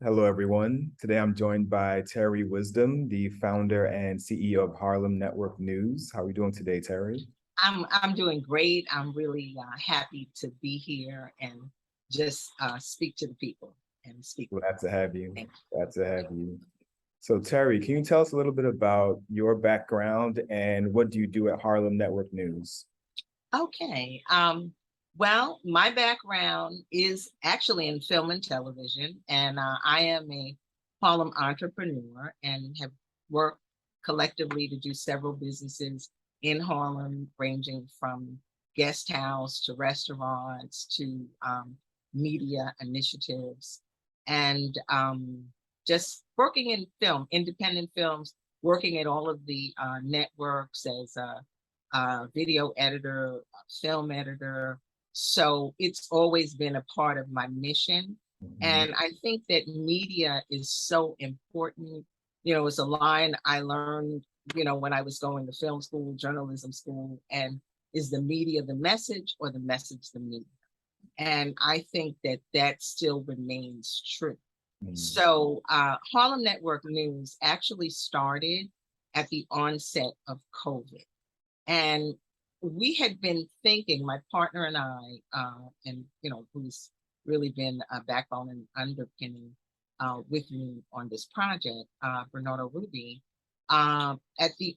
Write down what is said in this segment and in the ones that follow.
Hello, everyone. Today I'm joined by Terry Wisdom, the founder and CEO of Harlem Network News. How are we doing today, Terry? I'm doing great. I'm really happy to be here and just speak to the people and speak. Glad to have you. Thank Glad to have you. So, Terry, can you tell us a little bit about your background and what do you do at Harlem Network News? you. Okay. Well, my background is actually in film and television, and I am a Harlem entrepreneur and have worked collectively to do several businesses in Harlem, ranging from guest house to restaurants to media initiatives, and just working in film, independent films, working at all of the networks as a video editor, a film editor. So it's always been a part of my mission. Mhm. And I think that media is so important. It's a line I learned, when I was going to film school, journalism school, and is the media the message or the message the media? And I think that that still remains true. Mm. So Harlem Network News actually started at the onset of COVID. And we had been thinking, my partner and I, and who's really been a backbone and underpinning with me on this project, Bernardo Ruby, at the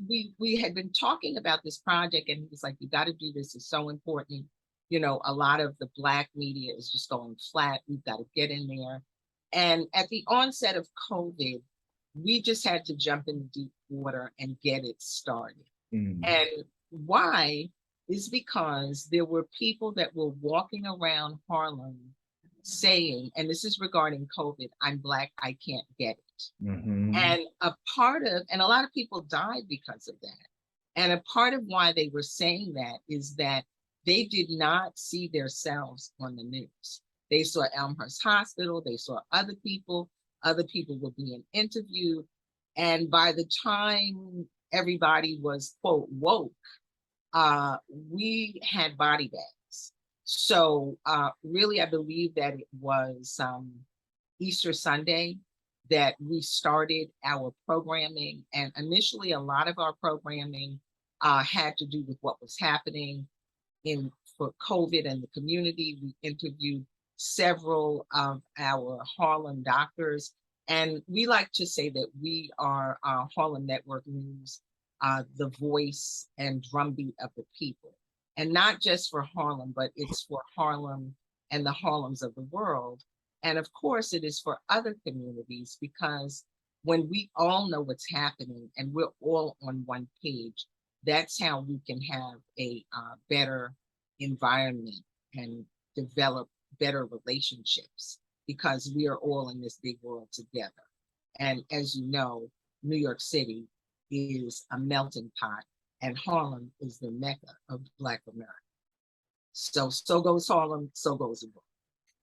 we had been talking about this project, and he was like, "You got to do this. It's so important. A lot of the Black media is just going flat. We've got to get in there." And at the onset of COVID, we just had to jump in the deep water and get it started. Mm. And why is because there were people that were walking around Harlem saying, and this is regarding COVID, "I'm Black, I can't get it." Mhm. And and a lot of people died because of that. And a part of why they were saying that is that they did not see themselves on the news. They saw Elmhurst Hospital, they saw other people were being interviewed. And by the time everybody was, quote, woke, we had body bags. So really, I believe that it was Easter Sunday that we started our programming. And initially, a lot of our programming had to do with what was happening in for COVID and the community. We interviewed several of our Harlem doctors, and we like to say that we are Harlem Network News, the voice and drumbeat of the people, and not just for Harlem, but it's for Harlem and the Harlems of the world. And of course, it is for other communities because when we all know what's happening and we're all on one page, that's how we can have a better environment and develop better relationships because we are all in this big world together. And as you know, New York City is a melting pot, and Harlem is the mecca of Black America. So goes Harlem, so goes the world.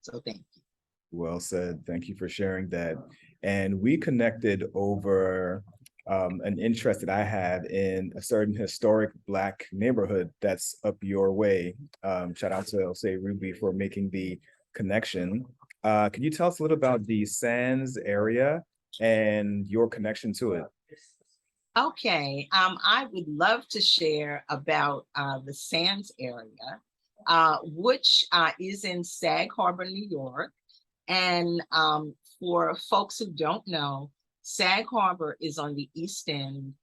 So thank you. Well said. Thank you for sharing that. And we connected over an interest that I had in a certain historic Black neighborhood that's up your way. Shout out to Jose Ruby for making the connection. Can you tell us a little about the SANS area and your connection to it? Okay, I would love to share about the SANS area, which is in Sag Harbor, New York. And for folks who don't know, Sag Harbor is on the East End.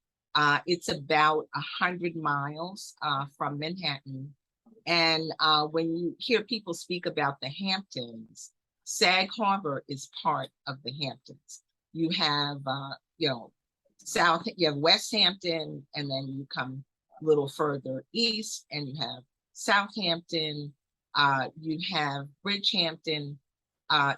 It's about 100 miles from Manhattan. And when you hear people speak about the Hamptons, Sag Harbor is part of the Hamptons. You have, you have West Hampton, and then you come a little further east, and you have Southampton, you have Bridgehampton,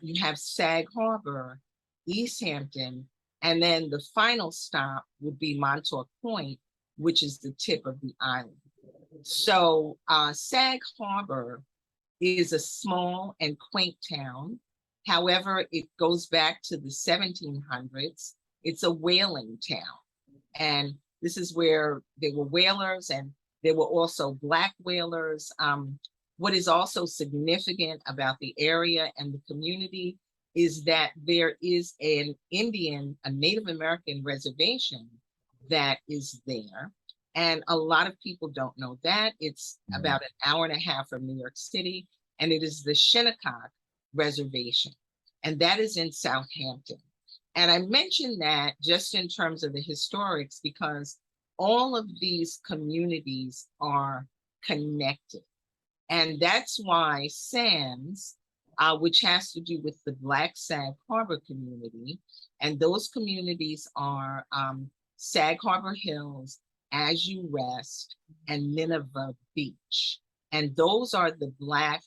you have Sag Harbor, East Hampton, and then the final stop would be Montauk Point, which is the tip of the island. So Sag Harbor is a small and quaint town. However, it goes back to the 1700s. It's a whaling town. And this is where there were whalers and there were also Black whalers. What is also significant about the area and the community is that there is a Native American reservation that is there. And a lot of people don't know that. It's about an hour and a half from New York City, and it is the Shinnecock Reservation, and that is in Southampton. And I mentioned that just in terms of the historics because all of these communities are connected. And that's why SANS, which has to do with the Black Sag Harbor community, and those communities are Sag Harbor Hills, Azurest, and Nineveh Beach. And those are the Black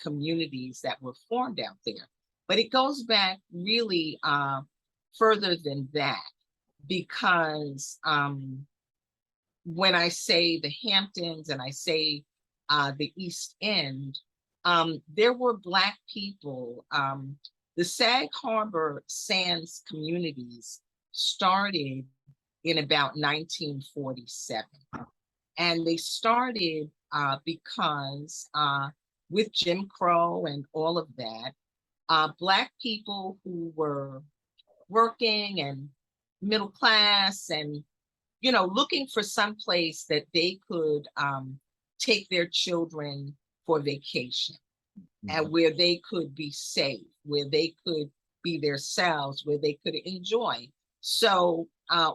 communities that were formed out there. But it goes back really further than that, because when I say the Hamptons and I say the East End, there were Black people. The Sag Harbor SANS communities started in about 1947. And they started because with Jim Crow and all of that, Black people who were working and middle class and, you know, looking for some place that they could take their children for vacation, and where they could be safe, where they could be themselves, where they could enjoy. So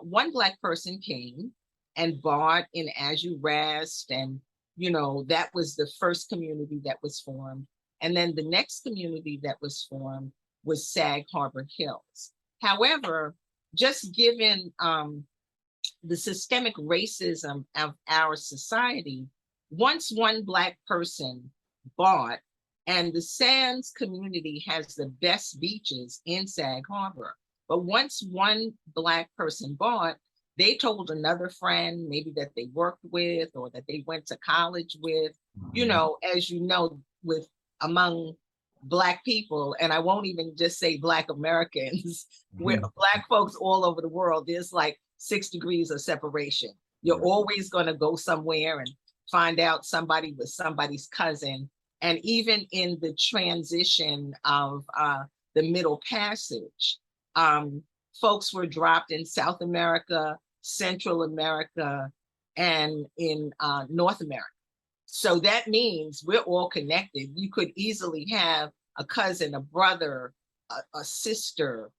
one Black person came and bought in Azurest, and you know, that was the first community that was formed. And then the next community that was formed was Sag Harbor Hills. However, just given the systemic racism of our society, once one Black person bought, and the SANS community has the best beaches in Sag Harbor, but once one Black person bought, they told another friend, maybe that they worked with or that they went to college with, you know, as you know, with among Black people, and I won't even just say Black Americans, where Black folks all over the world, there's like 6 degrees of separation. You're always going to go somewhere and find out somebody was somebody's cousin. And even in the transition of the Middle Passage, folks were dropped in South America, Central America, and in North America. So that means we're all connected. You could easily have a cousin, a brother, a sister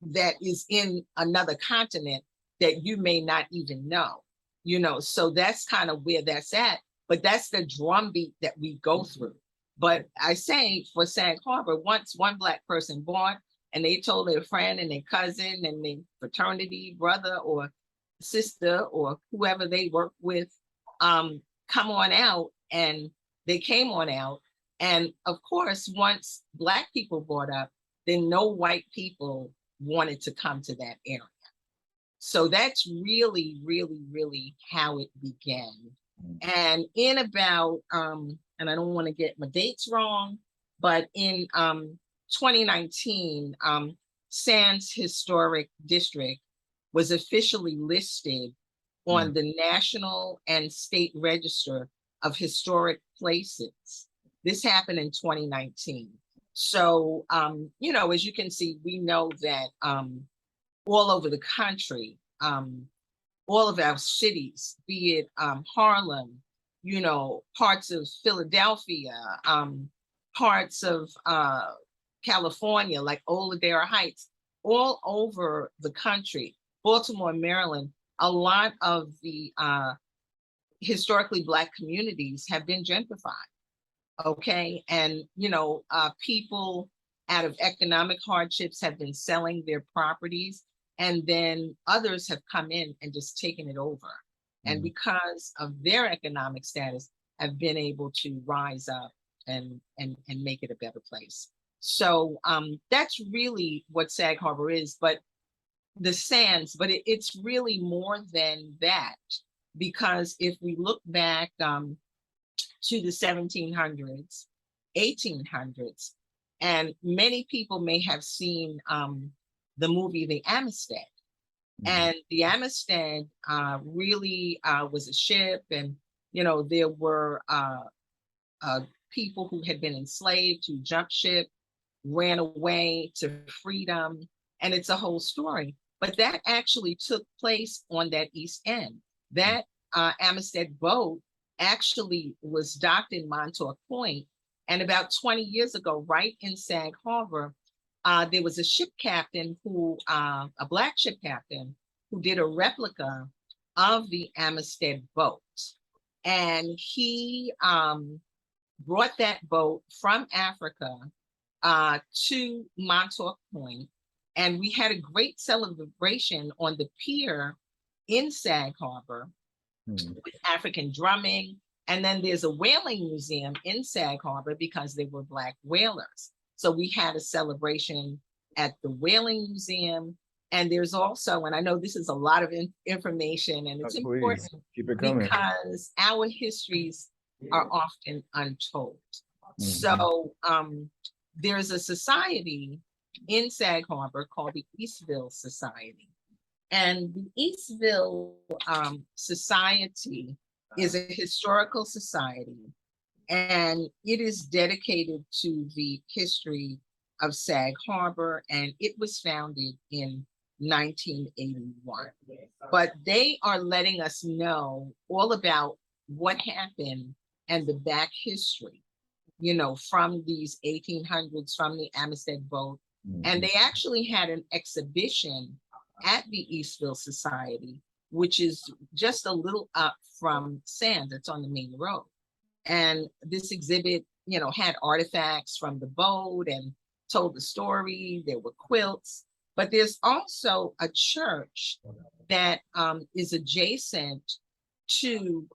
that is in another continent that you may not even know, you know, so that's kind of where that's at. But that's the drumbeat that we go through. But I say for Sag Harbor, once one Black person bought and they told their friend and their cousin and their fraternity brother or sister or whoever they work with, come on out, and they came on out. And of course, once Black people bought up, then no white people wanted to come to that area. So that's really, really, really how it began. And in about, and I don't want to get my dates wrong, but in 2019, SANS Historic District was officially listed on the National and State Register of Historic Places. This happened in 2019. So, you know, as you can see, we know that all over the country, all of our cities, be it Harlem, you know, parts of Philadelphia, parts of California, like Oladera Heights, all over the country, Baltimore, Maryland, a lot of the historically Black communities have been gentrified, okay? And, you know, people out of economic hardships have been selling their properties, and then others have come in and just taken it over. And because of their economic status, have been able to rise up and make it a better place. So that's really what Sag Harbor is, but the SANS, but it's really more than that, because if we look back to the 1700s, 1800s, and many people may have seen the movie The Amistad. And the Amistad really was a ship, and you know, there were people who had been enslaved who jumped ship, ran away to freedom, and it's a whole story. But that actually took place on that East End. That Amistad boat actually was docked in Montauk Point, and about 20 years ago, right in Sag Harbor, there was a ship captain who, a Black ship captain, who did a replica of the Amistad boat. And he brought that boat from Africa to Montauk Point, and we had a great celebration on the pier in Sag Harbor with African drumming. And then there's a whaling museum in Sag Harbor because they were Black whalers. So we had a celebration at the whaling museum. And there's also, and I know this is a lot of information, and it's important keep it coming, because our histories are often untold. So there's a society in Sag Harbor called the Eastville Society. And the Eastville Society is a historical society, and it is dedicated to the history of Sag Harbor, and it was founded in 1981. But they are letting us know all about what happened and the back history, you know, from these 1800s, from the Amistad boat. And they actually had an exhibition at the Eastville Society, which is just a little up from SANS. It's on the main road. And this exhibit, you know, had artifacts from the boat and told the story. There were quilts, but there's also a church that is adjacent to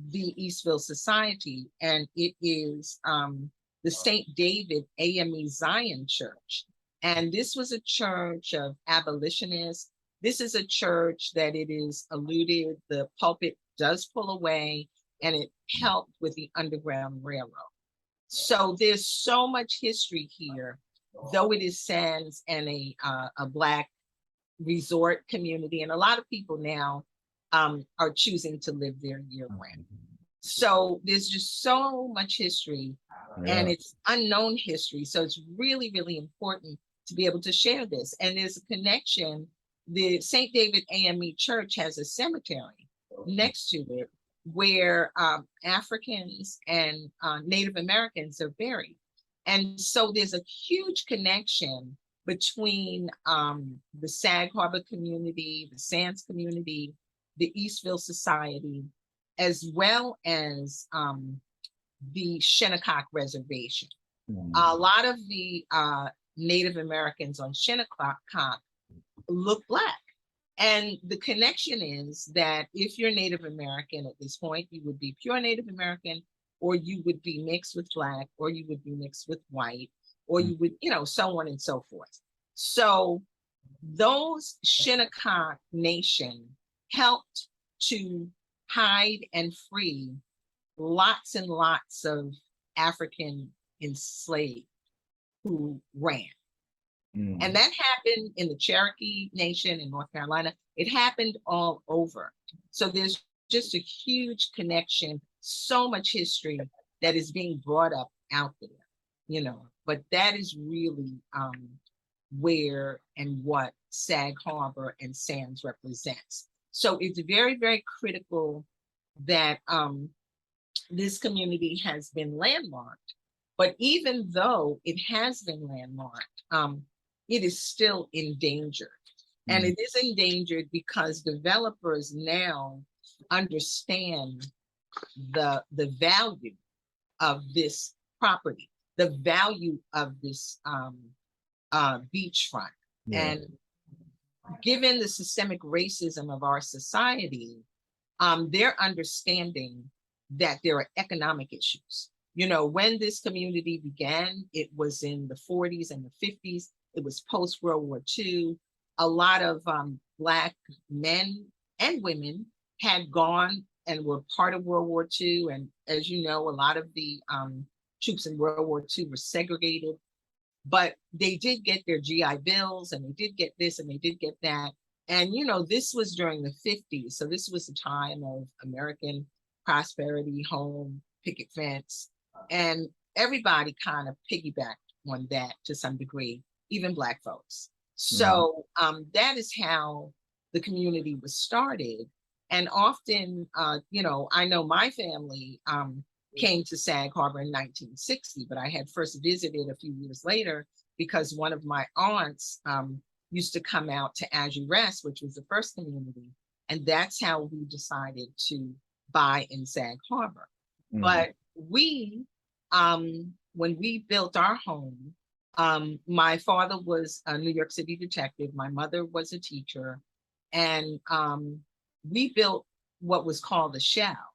the Eastville Society, and it is the St. David AME Zion Church. And this was a church of abolitionists. This is a church that it is alluded, the pulpit does pull away, and it helped with the Underground Railroad. So there's so much history here, though it is SANS and a Black resort community. And a lot of people now are choosing to live there year-round. So there's just so much history, and it's unknown history. So it's really, really important to be able to share this. And there's a connection. The St. David AME Church has a cemetery next to it where Africans and Native Americans are buried. And so there's a huge connection between the Sag Harbor community, the SANS community, the Eastville Society, as well as the Shinnecock Reservation. A lot of the Native Americans on Shinnecock look Black. And the connection is that if you're Native American at this point, you would be pure Native American, or you would be mixed with Black, or you would be mixed with white, or you would, you know, so on and so forth. So those Shinnecock Nation helped to hide and free lots and lots of African enslaved who ran. And that happened in the Cherokee Nation in North Carolina. It happened all over. So there's just a huge connection, so much history that is being brought up out there, you know, but that is really where and what Sag Harbor and SANS represents. So it's very, very critical that this community has been landlocked. But even though it has been landlocked, it is still endangered. And it is endangered because developers now understand the value of this property, the value of this beachfront. And given the systemic racism of our society, they're understanding that there are economic issues. You know, when this community began, it was in the 40s and the 50s. It was post-World War II. A lot of Black men and women had gone and were part of World War II. And as you know, a lot of the troops in World War II were segregated, but they did get their GI Bills, and they did get this and they did get that. And, you know, this was during the 50s. So this was a time of American prosperity, home, picket fence. And everybody kind of piggybacked on that to some degree, even Black folks. Mhm. So that is how the community was started. And often, I know my family came to Sag Harbor in 1960, but I had first visited a few years later because one of my aunts used to come out to Azurest, which was the first community. And that's how we decided to buy in Sag Harbor. Mhm. But when we built our home, my father was a New York City detective. My mother was a teacher. And we built what was called a shell.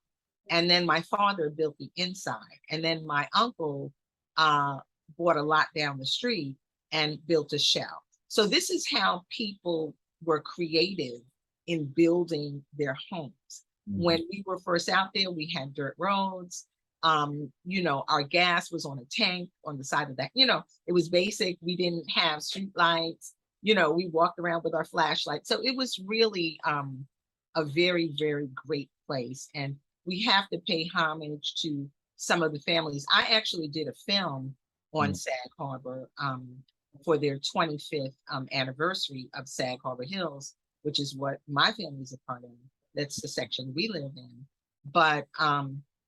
And then my father built the inside. And then my uncle bought a lot down the street and built a shell. So this is how people were creative in building their homes. Mhm. When we were first out there, we had dirt roads. Our gas was on a tank on the side of that. It was basic. We didn't have street lights. We walked around with our flashlights. So it was really a very, very great place. And we have to pay homage to some of the families. I actually did a film on Mhm. Sag Harbor for their 25th anniversary of Sag Harbor Hills, which is what my family's a part of. That's the section we live in. But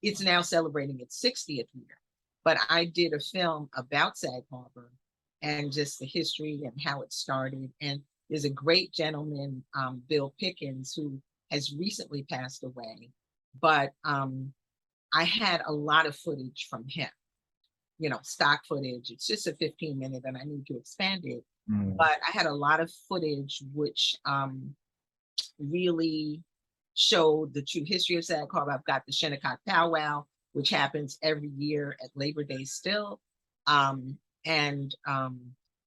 it's now celebrating its 60th year. But I did a film about Sag Harbor and just the history and how it started. And there's a great gentleman, Bill Pickens, who has recently passed away. But I had a lot of footage from him, stock footage. It's just a 15-minute and I need to expand it. Mhm. But I had a lot of footage which really showed the true history of Sag Harbor. I've got the Shinnecock Powwow, which happens every year at Labor Day still. And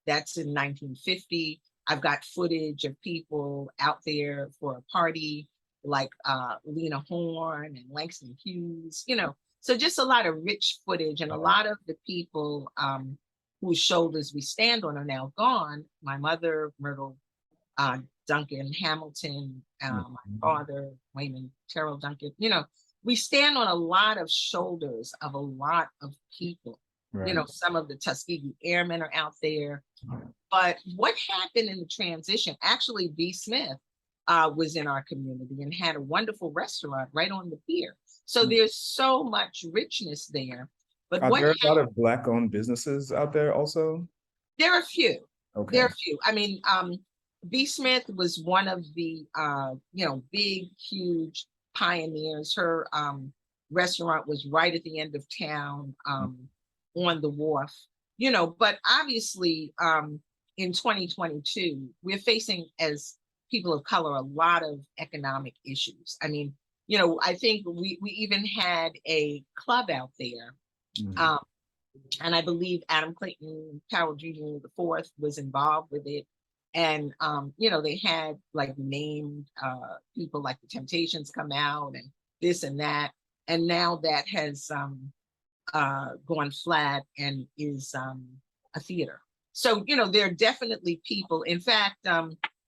that's in 1950. I've got footage of people out there for a party like Lena Horne and Langston Hughes, so just a lot of rich footage, and a lot of the people whose shoulders we stand on are now gone. My mother, Myrtle Duncan Hamilton, my father, Wayman Terrell Duncan, we stand on a lot of shoulders of a lot of people. Right. Some of the Tuskegee Airmen are out there. But what happened in the transition, actually, B. Smith was in our community and had a wonderful restaurant right on the pier. So there's so much richness there. But Are what there a lot of Black-owned businesses out there also? there are a few. Okay. There are a few. I mean, B. Smith was one of the big, huge pioneers. Her restaurant was right at the end of town on the wharf. But obviously in 2022, we're facing, as people of color, a lot of economic issues. I mean, I think we even had a club out there. Mhm. And I believe Adam Clayton Powell Jr. the fourth was involved with it. And they had like named people like the Temptations come out and this and that. And now that has gone flat and is a theater. So there are definitely people. In fact,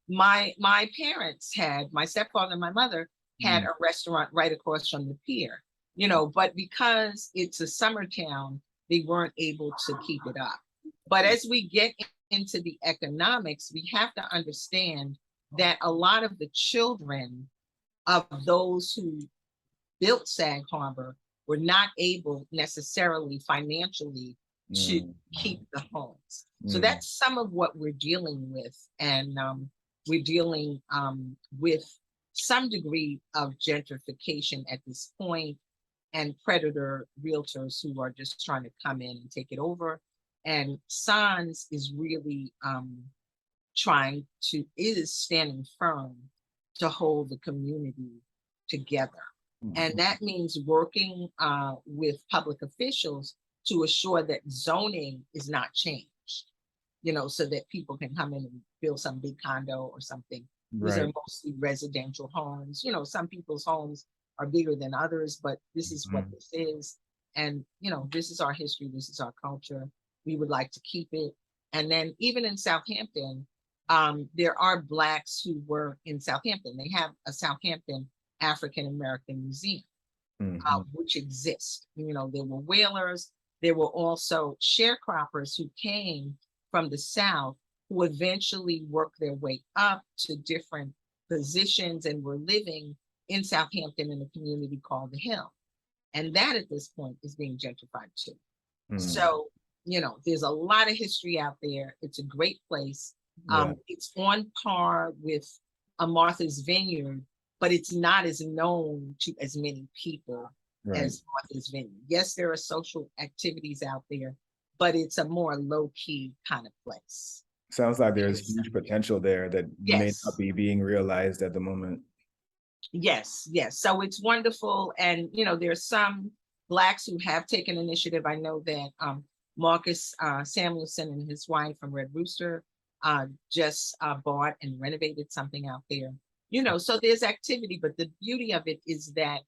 my parents had, my stepfather and my mother had a restaurant right across from the pier. But because it's a summer town, they weren't able to keep it up. But as we get into the economics, we have to understand that a lot of the children of those who built Sag Harbor were not able necessarily financially to keep the homes. So that's some of what we're dealing with. And we're dealing with some degree of gentrification at this point, and predator realtors who are just trying to come in and take it over. And SANS is really is standing firm to hold the community together. And that means working with public officials to assure that zoning is not changed, so that people can come in and build some big condo or something. These are mostly residential homes. Some people's homes are bigger than others, but this is what this is. And, this is our history. This is our culture. We would like to keep it. And then even in Southampton, there are Blacks who work in Southampton. They have a Southampton African American Museum, which exists. There were whalers. there were also sharecroppers who came from the South who eventually worked their way up to different positions and were living in Southampton in a community called the Hill. And that at this point is being gentrified too. Mm, So, there's a lot of history out there. It's a great place. yeah, It's on par with a Martha's Vineyard, but it's not as known to as many people right. as Martha's Vineyard. Yes, there are social activities out there, but it's a more low-key kind of place. Sounds like there's Yes, huge potential there that may not yes, be being realized at the moment. yes, yes. So it's wonderful. And, there's some Blacks who have taken initiative. I know that Marcus Samuelson and his wife from Red Rooster just bought and renovated something out there. So there's activity, but the beauty of it is that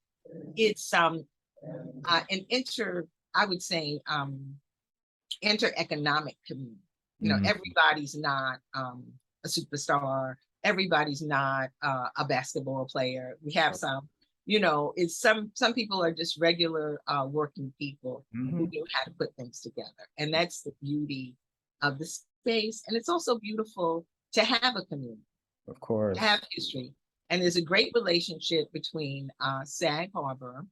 it's an I would say, inter-economic community. Mm, Everybody's not a superstar. Everybody's not a basketball player. We have some, it's some people are just regular working people who mhm, know how to put things together. And that's the beauty of the space. And it's also beautiful to have a community, of to course. have history. And there's a great relationship between Sag Harbor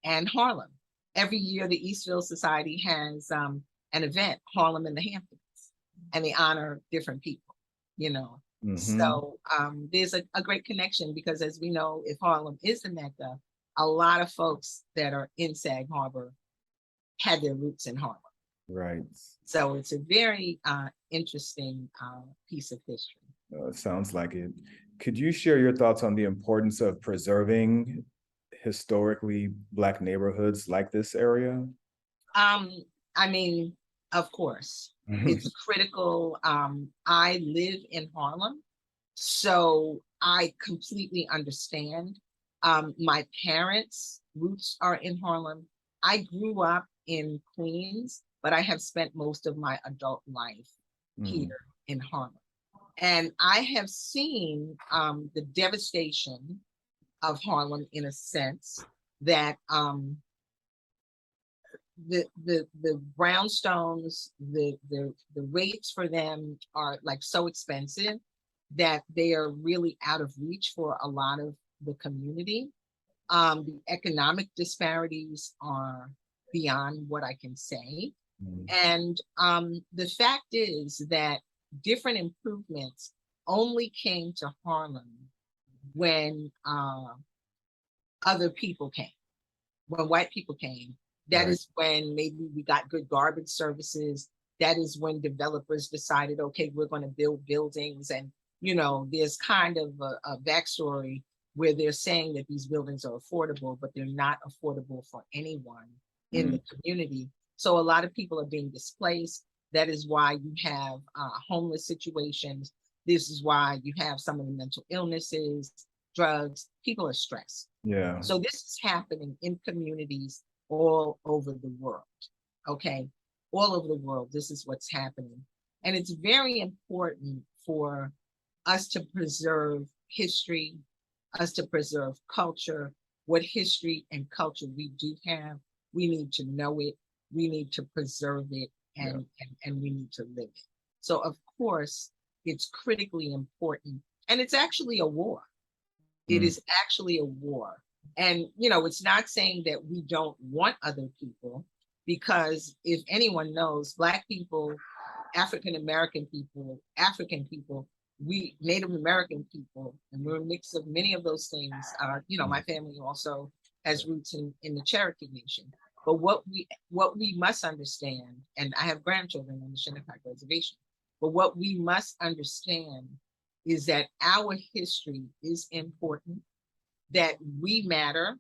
and Harlem. Every year, the Eastville Society has an event, Harlem in the Hamptons, and they honor different people, you know. Hmm. So there's a great connection because, as we know, if Harlem is the Mecca, a lot of folks that are in Sag Harbor had their roots in Harlem. Right. So it's a very interesting piece of history. Sounds like it. Could you share your thoughts on the importance of preserving historically Black neighborhoods like this area? Um, I mean, of course, it's critical. I live in Harlem, so I completely understand. My parents' roots are in Harlem. I grew up in Queens, but I have spent most of my adult life Mm, here in Harlem. And I have seen the devastation of Harlem in a sense that the brownstones, the rates for them are like so expensive that they are really out of reach for a lot of the community. The economic disparities are beyond what I can say. mm, And the fact is that different improvements only came to Harlem when other people came, when white people came. That right. is when maybe we got good garbage services. That is when developers decided, okay, we're going to build buildings. And, there's kind of a backstory where they're saying that these buildings are affordable, but they're not affordable for anyone in Mm, the community. So a lot of people are being displaced. That is why you have homeless situations. This is why you have some of the mental illnesses, drugs. People are stressed. yeah. So this is happening in communities all over the world. Okay. All over the world, this is what's happening. And it's very important for us to preserve history, us to preserve culture. What history and culture we do have, we need to know it, we need to preserve it, Yeah. and we need to live it. So, of course, it's critically important. And it's actually a war. It Mm, is actually a war. And, it's not saying that we don't want other people, because if anyone knows, Black people, African American people, African people, we Native American people, and we're a mix of many of those things. mm, My family also has roots in the Cherokee Nation. But what we must understand, and I have grandchildren on the Shinnecock Reservation, but what we must understand is that our history is important, that we matter,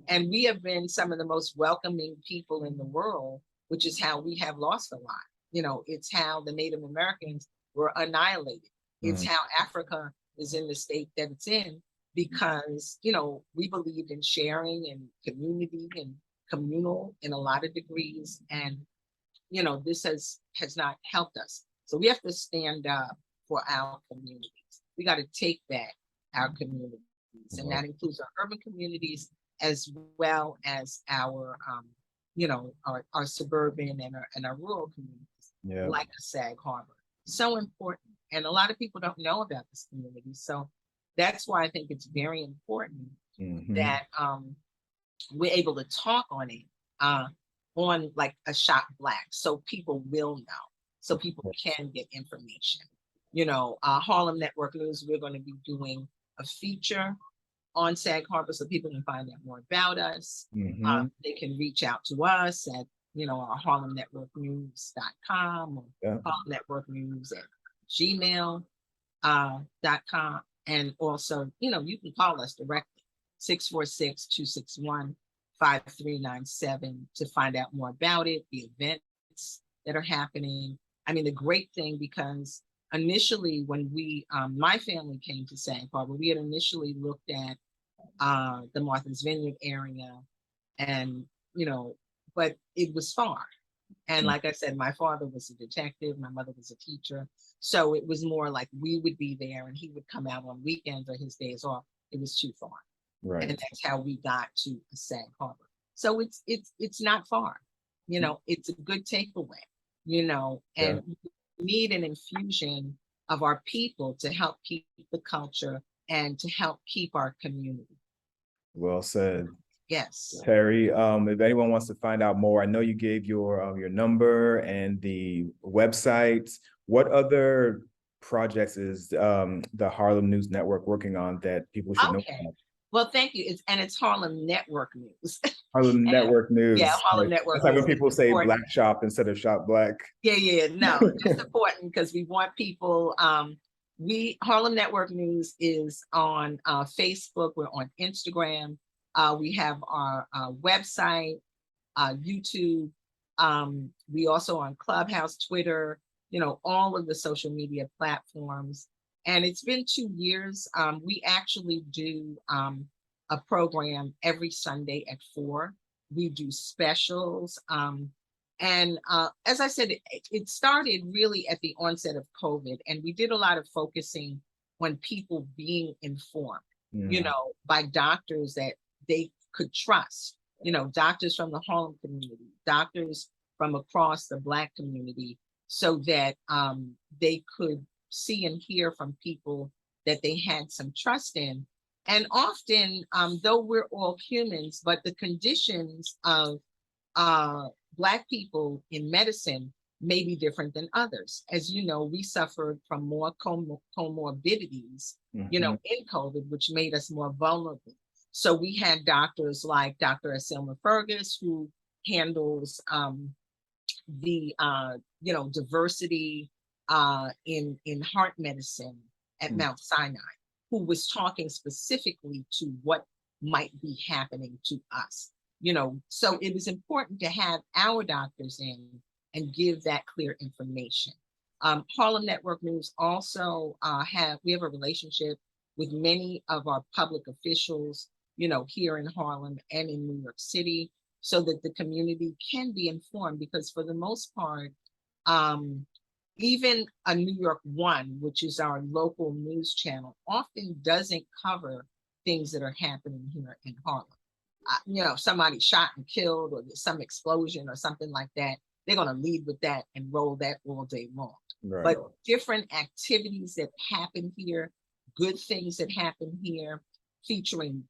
and we have been some of the most welcoming people in the world, which is how we have lost a lot. It's how the Native Americans were annihilated. It's mm, how Africa is in the state that it's in because, we believed in sharing and community and communal in a lot of degrees. And, this has not helped us. So we have to stand up for our communities. We got to take back our communities, and well, that includes our urban communities as well as our our suburban and our rural communities, Yeah. like a Sag Harbor. So important. And a lot of people don't know about this community. So that's why I think it's very important that we're able to talk on it on like a Shop Black, so people will know, so people can get information. Harlem Network News, we're going to be doing a feature on Sag Harbor so people can find out more about us. They can reach out to us at our harlemnetworknews.com or harlemnetworknews@gmail.com. And also, you can call us directly, 646-261-5397, to find out more about it, the events that are happening. I mean, the great thing, because initially when my family came to Sag Harbor, we had initially looked at the Martha's Vineyard area, and but it was far. And like I said, my father was a detective, my mother was a teacher, so it was more like we would be there and he would come out on weekends or his days off. It was too far, and that's how we got to Sag Harbor. So it's not far, it's a good takeaway, and we need an infusion of our people to help keep the culture and to help keep our community. Well said. Yes. Terry, if anyone wants to find out more, I know you gave your number and the website. What other projects is the Harlem News Network working on that people should know about? Well, thank you. It's Harlem Network News. Harlem Network News. Yeah, Harlem Network That's like News. when people say Black Shop instead of Shop Black. Yeah, no, it's important because we want people. Harlem Network News is on Facebook. We're on Instagram. We have our website, YouTube. We also on Clubhouse, Twitter, all of the social media platforms. And it's been 2 years. We actually do a program every Sunday at 4. We do specials. And as I said, it started really at the onset of COVID, and we did a lot of focusing on people being informed, by doctors that they could trust, doctors from the Harlem community, doctors from across the Black community, so that they could see and hear from people that they had some trust in. And often, though we're all humans, but the conditions of Black people in medicine may be different than others. As you know, we suffered from more comorbidities, in COVID, which made us more vulnerable. So we had doctors like Dr. Asilma Fergus, who handles the diversity in heart medicine at Mount Sinai, who was talking specifically to what might be happening to us. So it was important to have our doctors in and give that clear information. Harlem Network News also we have a relationship with many of our public officials, here in Harlem and in New York City, so that the community can be informed, because for the most part, even a New York One, which is our local news channel, often doesn't cover things that are happening here in Harlem. Somebody shot and killed, or there's some explosion or something like that, they're going to lead with that and roll that all day long. Right. But different activities that happen here, good things that happen here, featuring,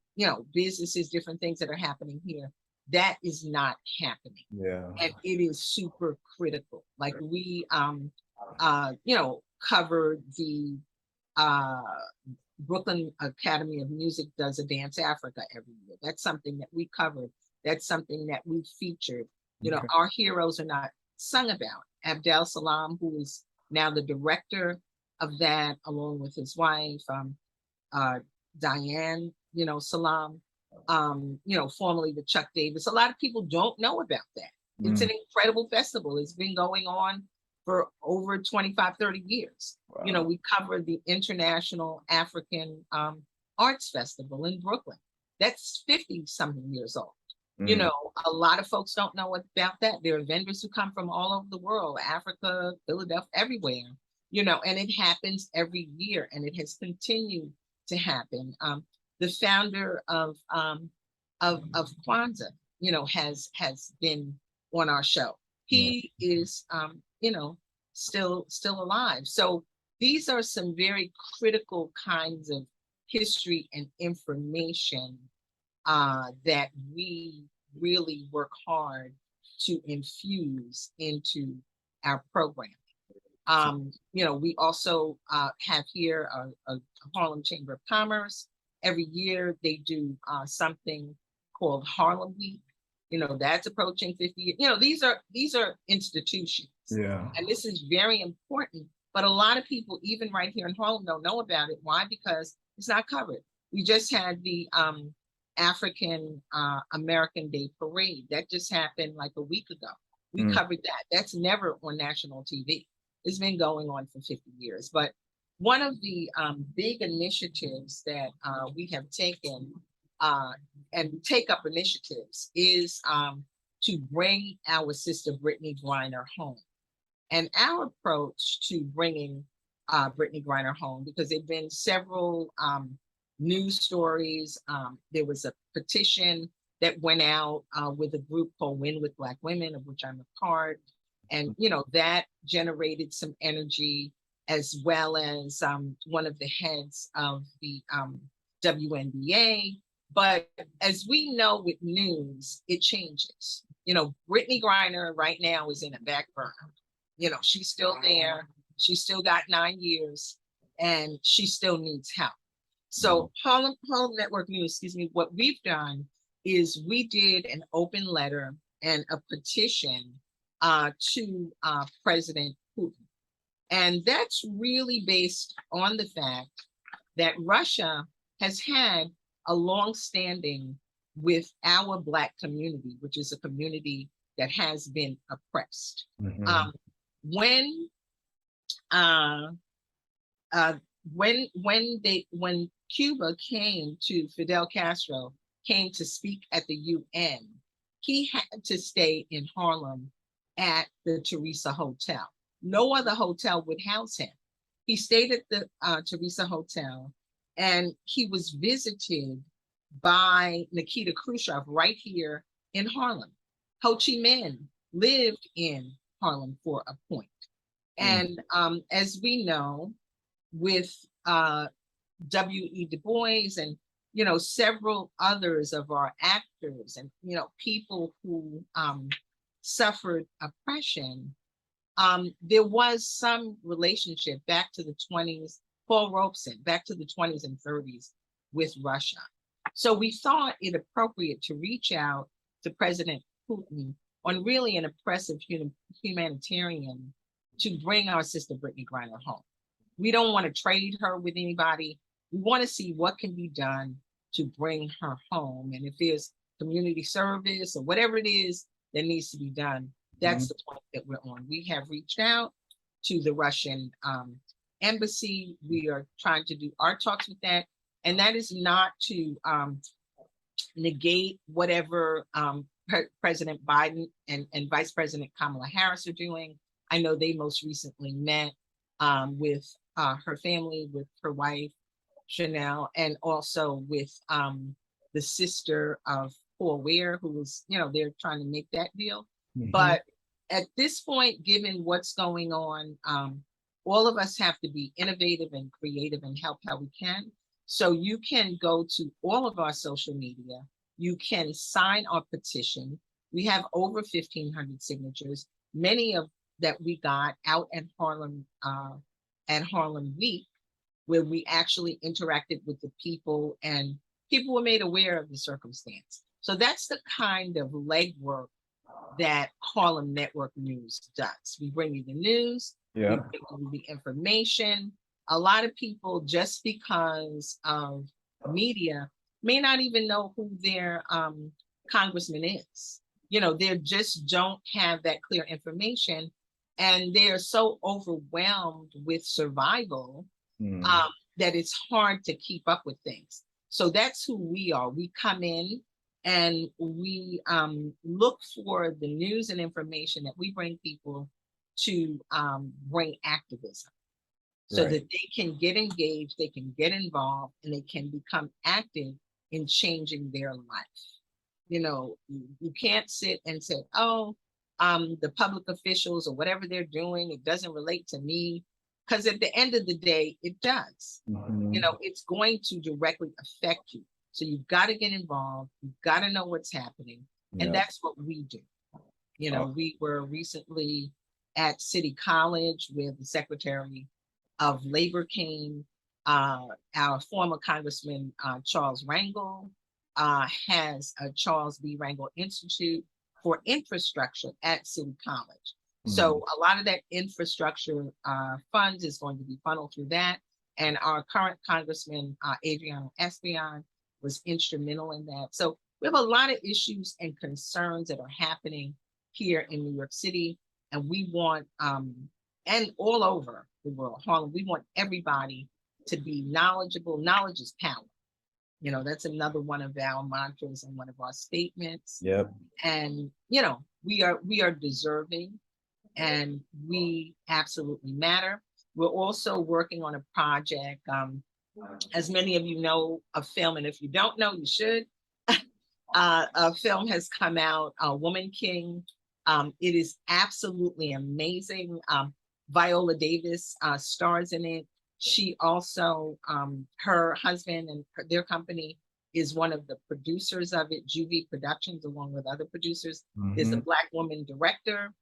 businesses, different things that are happening here, that is not happening. Yeah. And it is super critical. Like we, covered the Brooklyn Academy of Music does a Dance Africa every year. That's something that we covered. That's something that we featured. Our heroes are not sung about. Abdel Salam, who is now the director of that, along with his wife, Diane, Salam, formerly with Chuck Davis. A lot of people don't know about that. It's an incredible festival. It's been going on for over 25, 30 years. Wow. We covered the International African Arts Festival in Brooklyn. That's 50-something years old. A lot of folks don't know about that. There are vendors who come from all over the world, Africa, Philadelphia, everywhere, and it happens every year, and it has continued to happen. The founder of Kwanzaa, has been on our show. He is, still alive. So these are some very critical kinds of history and information that we really work hard to infuse into our program. We also have here a Harlem Chamber of Commerce. Every year they do something called Harlem Week. That's approaching 50 years. These are institutions. Yeah. And this is very important. But a lot of people, even right here in Harlem, don't know about it. Why? Because it's not covered. We just had the African American Day Parade. That just happened like a week ago. We covered that. That's never on national TV. It's been going on for 50 years. But one of the big initiatives that we have taken and take up initiatives is to bring our sister Brittany Griner home. And our approach to bringing Brittany Griner home, because there have been several news stories. There was a petition that went out with a group called Win with Black Women, of which I'm a part. And, that generated some energy, as well as one of the heads of the WNBA. But as we know with news, it changes. Brittany Griner right now is in a back burner. She's still there. She's still got 9 years and she still needs help. So Harlem Network News, what we've done is we did an open letter and a petition to President Putin. And that's really based on the fact that Russia has had a long-standing with our Black community, which is a community that has been oppressed. When Cuba came to Fidel Castro came to speak at the UN, he had to stay in Harlem at the Teresa Hotel. No other hotel would house him. He stayed at the Teresa Hotel, and he was visited by Nikita Khrushchev right here in Harlem. Ho Chi Minh lived in Harlem for a point. And as we know, with W.E. Du Bois and, several others of our actors and, people who suffered oppression, there was some relationship back to the 20s, Paul Robeson, back to the 20s and 30s with Russia. So we thought it appropriate to reach out to President Putin on really an oppressive humanitarian to bring our sister Brittany Griner home. We don't want to trade her with anybody. We want to see what can be done to bring her home. And if there's community service or whatever it is that needs to be done, that's the point that we're on. We have reached out to the Russian embassy. We are trying to do our talks with that. And that is not to negate whatever President Biden and Vice President Kamala Harris are doing. I know they most recently met with her family, with her wife, Chanel, and also with the sister of Paul Ware, who was, they're trying to make that deal. But at this point, given what's going on, all of us have to be innovative and creative and help how we can. So you can go to all of our social media. You can sign our petition. We have over 1,500 signatures, many of that we got out at Harlem Week, where we actually interacted with the people and people were made aware of the circumstance. So that's the kind of legwork that Harlem Network News does. We bring you the news, we bring you the information. A lot of people, just because of media, may not even know who their congressman is. They just don't have that clear information. And they are so overwhelmed with survival that it's hard to keep up with things. So that's who we are. We come in and we look for the news and information that we bring people to bring activism so that they can get engaged, they can get involved, and they can become active in changing their life. you can't sit and say, oh, the public officials or whatever they're doing, it doesn't relate to me. Because at the end of the day, it does. It's going to directly affect you. So you've got to get involved. You've got to know what's happening. And that's what we do. We were recently at City College where the Secretary of Labor came. Our former Congressman Charles Rangel has a Charles B. Rangel Institute for Infrastructure at City College. So a lot of that infrastructure funds is going to be funneled through that. And our current Congressman, Adriano Espion, was instrumental in that. So we have a lot of issues and concerns that are happening here in New York City. And we want, and all over the world, Harlem, we want everybody to be knowledgeable. Knowledge is power. That's another one of our mantras and one of our statements. Yep. And, we are deserving and we absolutely matter. We're also working on a project. As many of you know, a film, and if you don't know, you should. A film has come out, Woman King. It is absolutely amazing. Viola Davis stars in it. She also, her husband and their company is one of the producers of it, Juvie Productions, along with other producers. There's a Black woman director,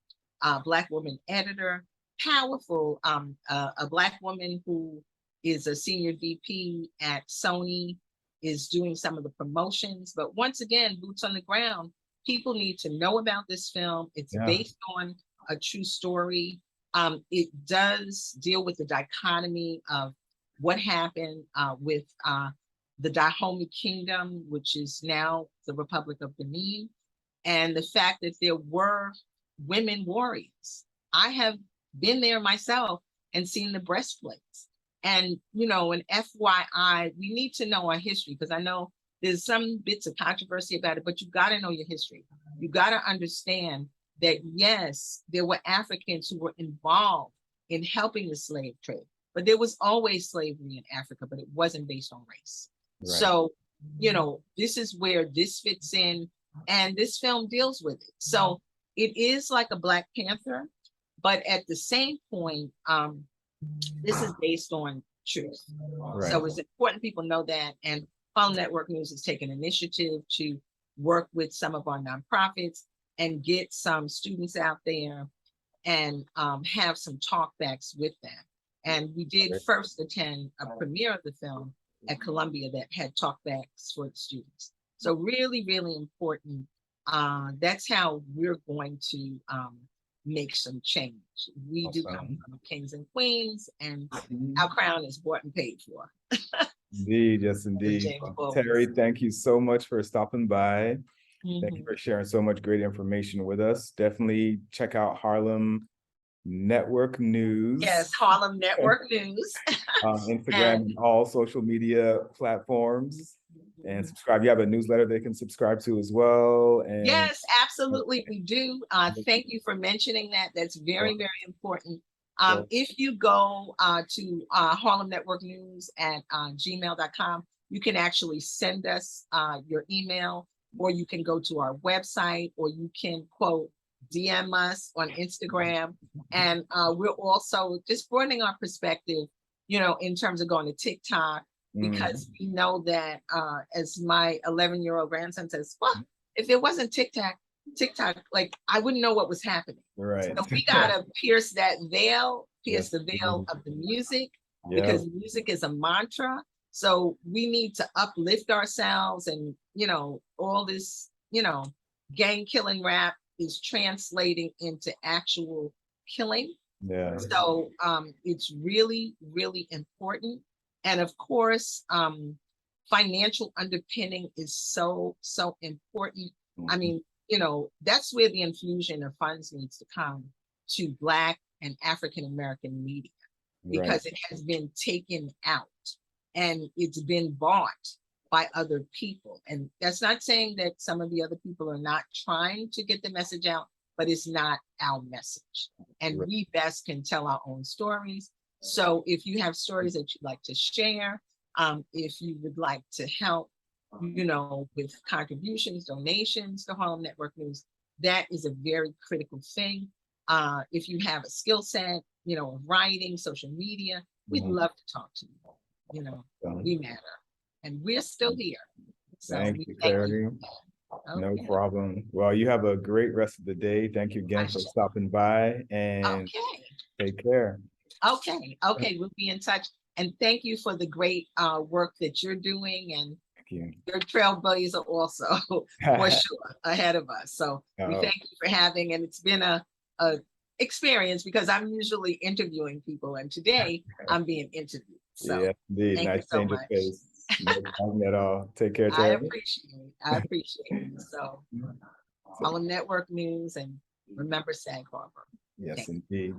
Black woman editor, powerful, a Black woman who is a senior VP at Sony, is doing some of the promotions. But once again, boots on the ground, people need to know about this film. It's based on a true story. It does deal with the dichotomy of what happened with the Dahomey Kingdom, which is now the Republic of Benin, and the fact that there were women warriors. I have been there myself and seen the breastplates. And, an FYI, we need to know our history, because I know there's some bits of controversy about it, but you got to know your history. You got to understand that, yes, there were Africans who were involved in helping the slave trade, but there was always slavery in Africa, but it wasn't based on race. Right. So, this is where this fits in, and this film deals with it. So it is like a Black Panther, but at the same point, this is based on truth. Right. So it's important people know that. And Harlem Network News has taken initiative to work with some of our nonprofits and get some students out there and have some talkbacks with them. And we did first attend a premiere of the film at Columbia that had talkbacks for the students. So really, really important. That's how we're going to make some change. We do come from kings and queens, and our crown is bought and paid for. Indeed, yes, indeed. Terry, thank you so much for stopping by. Thank you for sharing so much great information with us. Definitely check out Harlem Network News. Yes, Harlem Network News. Instagram and all social media platforms. And subscribe. You have a newsletter they can subscribe to as well. And yes, absolutely, we do. Thank you for mentioning that. That's very, very important. If you go to Harlem Network News at gmail.com, you can actually send us your email, or you can go to our website, or you can quote DM us on Instagram. And we're also just broadening our perspective, in terms of going to TikTok, because we know that as my 11-year-old grandson says, well, if it wasn't TikTok, like I wouldn't know what was happening. Right. So we gotta pierce that veil, the veil of the music, because music is a mantra. So we need to uplift ourselves, and all this, gang killing rap is translating into actual killing. Yeah. So it's really, really important. And of course, financial underpinning is so, so important. I mean, that's where the infusion of funds needs to come to Black and African-American media, because it has been taken out and it's been bought by other people. And that's not saying that some of the other people are not trying to get the message out, but it's not our message. And we best can tell our own stories. So if you have stories that you'd like to share, if you would like to help you know, with contributions, donations to Harlem Network News. That is a very critical thing. If you have a skill set, you know, of writing, social media, we'd love to talk to you. You know, we matter. And we're still here. So Thank we you, thank Carrie. you. No Okay. problem. Well, you have a great rest of the day. Thank you again for stopping by, and Okay. take care. Okay. Okay. We'll be in touch. And thank you for the great work that you're doing, and Thank you. your trailblazers also for sure ahead of us. So we Oh, thank you for having, and it's been a experience because I'm usually interviewing people, and today I'm being interviewed. So yeah, indeed. thank you Nice so change of much. pace. No problem at all. Take care, I Terry. appreciate it. I appreciate it. So Harlem Network News, and remember Sag Harbor. Yes, Thank you. indeed.